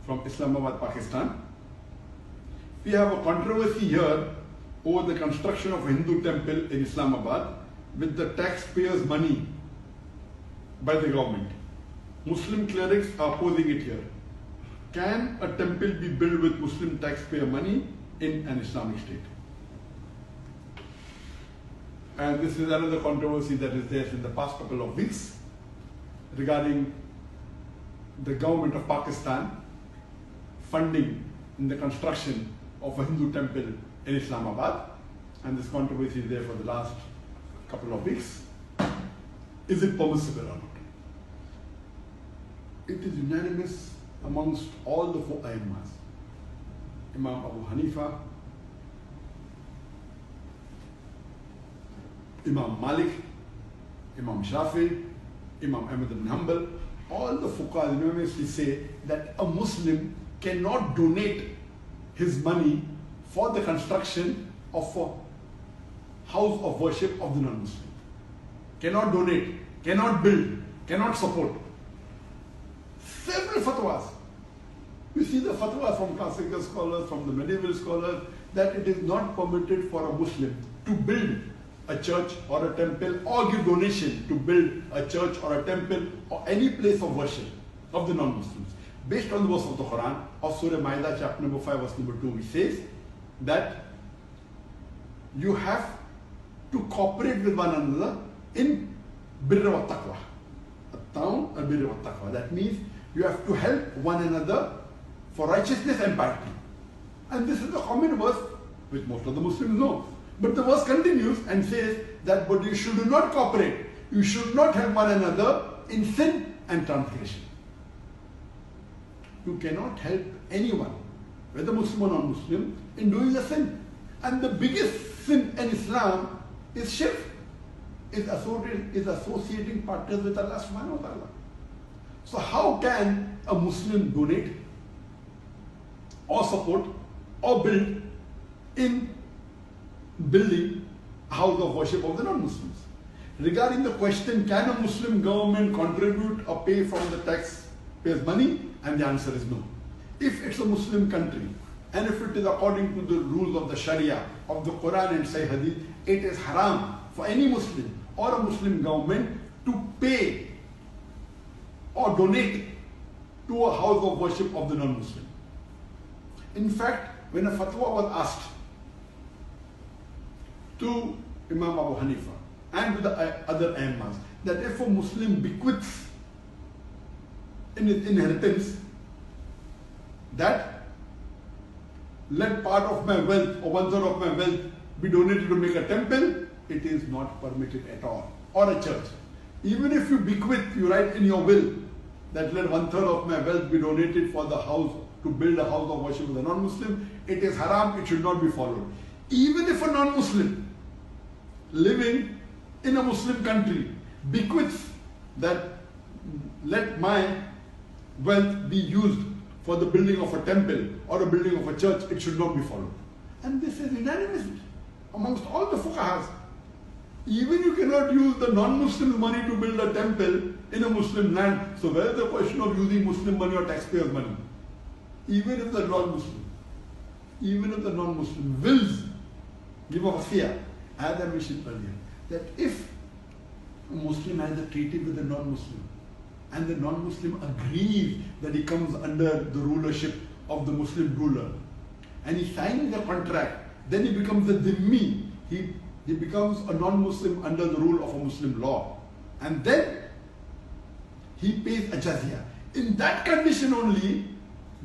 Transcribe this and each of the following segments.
from Islamabad, Pakistan. We have a controversy here over the construction of a Hindu temple in Islamabad with the taxpayers' money by the government. Muslim clerics are opposing it here. Can a temple be built with Muslim taxpayer money in an Islamic state? And this is another controversy that is there in the past couple of weeks regarding the government of Pakistan funding in the construction of a Hindu temple in Islamabad. And this controversy is there for the last couple of weeks. Is it permissible or not? It is unanimous amongst all the four Ayyamas. Imam Abu Hanifa, Imam Malik, Imam Shafi, Imam Ahmad ibn Hanbal, all the fuqaha unanimously say that a Muslim cannot donate his money for the construction of a house of worship of the non-Muslim. Cannot donate, cannot build, cannot support. Several fatwas. We see the fatwas from classical scholars, from the medieval scholars, that it is not permitted for a Muslim to build a church or a temple or give donation to build a church or a temple or any place of worship of the non-Muslims. Based on the verse of the Quran of Surah Ma'idah, chapter number 5, verse number 2, which says that you have to cooperate with one another in birra wa taqwa. At-taun al-birra wa taqwa. That means you have to help one another for righteousness and piety. And this is the common verse which most of the Muslims know. But the verse continues and says that but you should not cooperate. You should not help one another in sin and transgression. You cannot help anyone, whether Muslim or non-Muslim, in doing a sin. And the biggest sin in Islam is shirk, is associating partners with Allah subhanahu wa ta'ala. So how can a Muslim donate or support or build in building a house of worship of the non-Muslims? Regarding the question, can a Muslim government contribute or pay from the taxpayers' money? And the answer is no. If it's a Muslim country and if it is according to the rules of the Sharia, of the Quran and Sahih Hadith, it is haram for any Muslim or a Muslim government to pay or donate to a house of worship of the non-Muslim. In fact, when a fatwa was asked to Imam Abu Hanifa and to the other Ayyamas that if a Muslim bequeaths in his inheritance that let part of my wealth or 1/3 of my wealth be donated to make a temple, it is not permitted at all, or a church. Even if you bequeath, you write in your will that let 1/3 of my wealth be donated for the house, to build a house of worship of the non-Muslim, it is haram, it should not be followed. Even if a non-Muslim living in a Muslim country bequeaths that let my wealth be used for the building of a temple or a building of a church, it should not be followed. And this is unanimous amongst all the fuqahas. Even you cannot use the non-Muslim money to build a temple in a Muslim land. So where is the question of using Muslim money or taxpayers' money? Even if the non-Muslim wills give a wasiyah, as I mentioned earlier, that if a Muslim has a treaty with a non-Muslim and the non-Muslim agrees that he comes under the rulership of the Muslim ruler and he signs the contract, then he becomes a dhimmi. He becomes a non-Muslim under the rule of a Muslim law. And then he pays a jizya. In that condition only,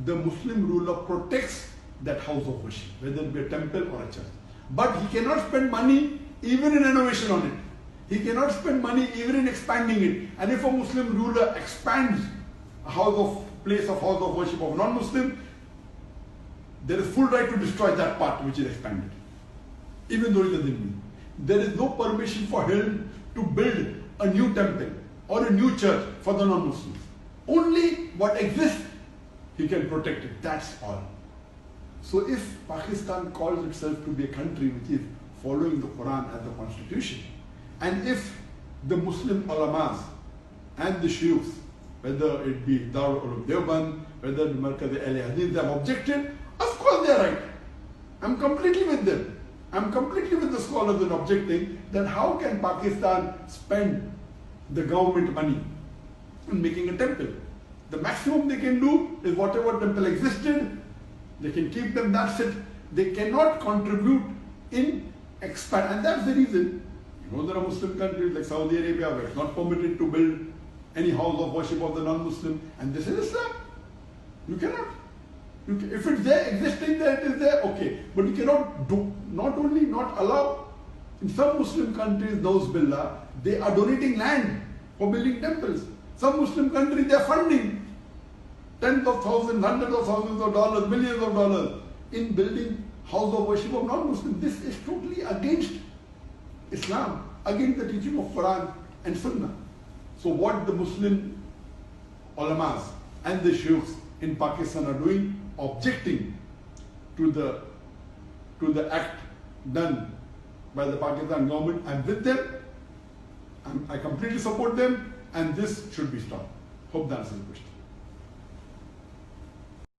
the Muslim ruler protects that house of worship, whether it be a temple or a church. But he cannot spend money even in renovation on it. He cannot spend money even in expanding it. And if a Muslim ruler expands a place of house of worship of non-Muslim, there is full right to destroy that part which is expanded, even though he doesn't mean. There is no permission for him to build a new temple or a new church for the non-Muslims. Only what exists, he can protect it. That's all. So if Pakistan calls itself to be a country which is following the Quran as the constitution, and if the Muslim ulamas and the shuyukhs whether it be Darul Uloom Deoband, whether the Markaz Hadith, they have objected. Of course they are right. I'm completely with them. I'm completely with the scholars in objecting that how can Pakistan spend the government money in making a temple? The maximum they can do is whatever temple existed, they can keep them, that's it. They cannot contribute in expand. And that's the reason, you know, there are Muslim countries like Saudi Arabia where it's not permitted to build any house of worship of the non-Muslim, and this is Islam. You cannot. If it's there, existing there, it is there, okay. But you cannot do, not only not allow, in some Muslim countries, Billah, they are donating land for building temples. Some Muslim countries, they are funding tens of thousands, hundreds of thousands of dollars, millions of dollars in building house of worship of non-Muslims. This is totally against Islam, against the teaching of Quran and Sunnah. So what the Muslim ulamas and the sheikhs in Pakistan are doing, objecting to the act done by the Pakistan government, I'm with them, I completely support them, and this should be stopped. Hope that answers the question.